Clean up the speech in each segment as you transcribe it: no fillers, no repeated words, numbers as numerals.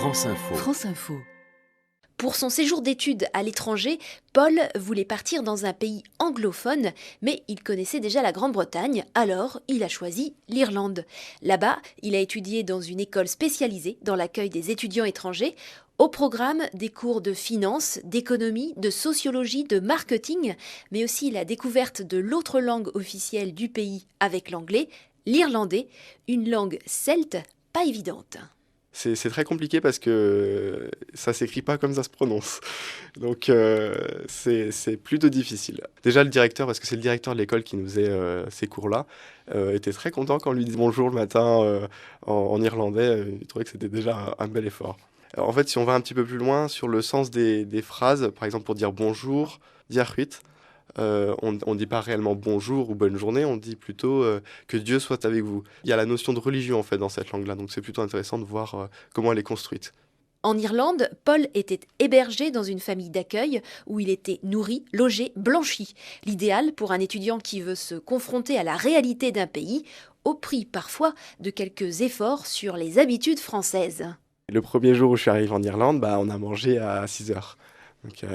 France Info. France Info. Pour son séjour d'études à l'étranger, Paul voulait partir dans un pays anglophone, mais il connaissait déjà la Grande-Bretagne, alors il a choisi l'Irlande. Là-bas, il a étudié dans une école spécialisée dans l'accueil des étudiants étrangers. Au programme, des cours de finance, d'économie, de sociologie, de marketing, mais aussi la découverte de l'autre langue officielle du pays avec l'anglais, l'irlandais, une langue celte pas évidente. C'est très compliqué parce que ça s'écrit pas comme ça se prononce. Donc c'est plutôt difficile. Déjà le directeur, parce que c'est le directeur de l'école qui nous faisait ces cours-là, était très content quand on lui dit bonjour le matin en irlandais. Il trouvait que c'était déjà un bel effort. Alors, en fait, si on va un petit peu plus loin sur le sens des phrases, par exemple pour dire bonjour, dire huit, on ne dit pas réellement bonjour ou bonne journée, on dit plutôt que Dieu soit avec vous. Il y a la notion de religion en fait dans cette langue-là, donc c'est plutôt intéressant de voir comment elle est construite. En Irlande, Paul était hébergé dans une famille d'accueil où il était nourri, logé, blanchi. L'idéal pour un étudiant qui veut se confronter à la réalité d'un pays, au prix parfois de quelques efforts sur les habitudes françaises. Le premier jour où je suis arrivé en Irlande, on a mangé à 6 heures. Donc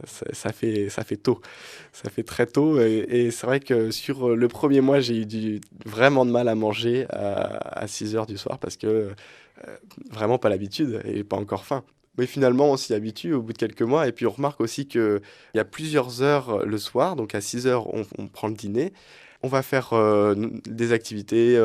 ça fait tôt, ça fait très tôt et c'est vrai que sur le premier mois j'ai eu vraiment de mal à manger à 6 heures du soir parce que vraiment pas l'habitude et pas encore faim. Mais finalement on s'y habitue au bout de quelques mois et puis on remarque aussi qu'il y a plusieurs heures le soir, donc à 6 heures on prend le dîner. On va faire des activités,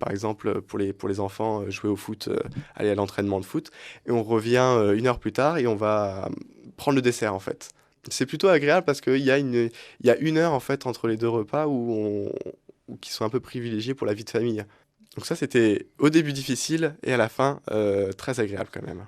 par exemple pour les enfants, jouer au foot, aller à l'entraînement de foot. Et on revient une heure plus tard et on va prendre le dessert en fait. C'est plutôt agréable parce qu'il y a une heure en fait entre les deux repas qui sont un peu privilégiés pour la vie de famille. Donc ça c'était au début difficile et à la fin très agréable quand même.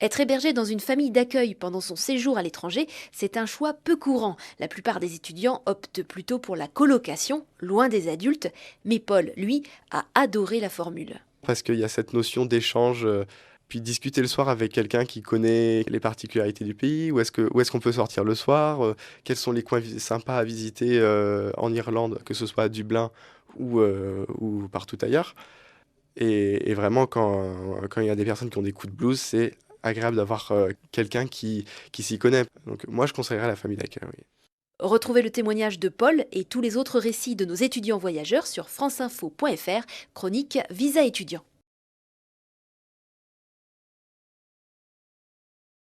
Être hébergé dans une famille d'accueil pendant son séjour à l'étranger, c'est un choix peu courant. La plupart des étudiants optent plutôt pour la colocation, loin des adultes, mais Paul, lui, a adoré la formule. Parce qu'il y a cette notion d'échange, puis discuter le soir avec quelqu'un qui connaît les particularités du pays, où est-ce qu'on peut sortir le soir, quels sont les coins sympas à visiter en Irlande, que ce soit à Dublin ou partout ailleurs. Et vraiment, quand il y a des personnes qui ont des coups de blues, c'est agréable d'avoir quelqu'un qui s'y connaît. Donc moi, je conseillerais la famille d'accueil, oui. Retrouvez le témoignage de Paul et tous les autres récits de nos étudiants voyageurs sur franceinfo.fr, chronique Visa étudiant.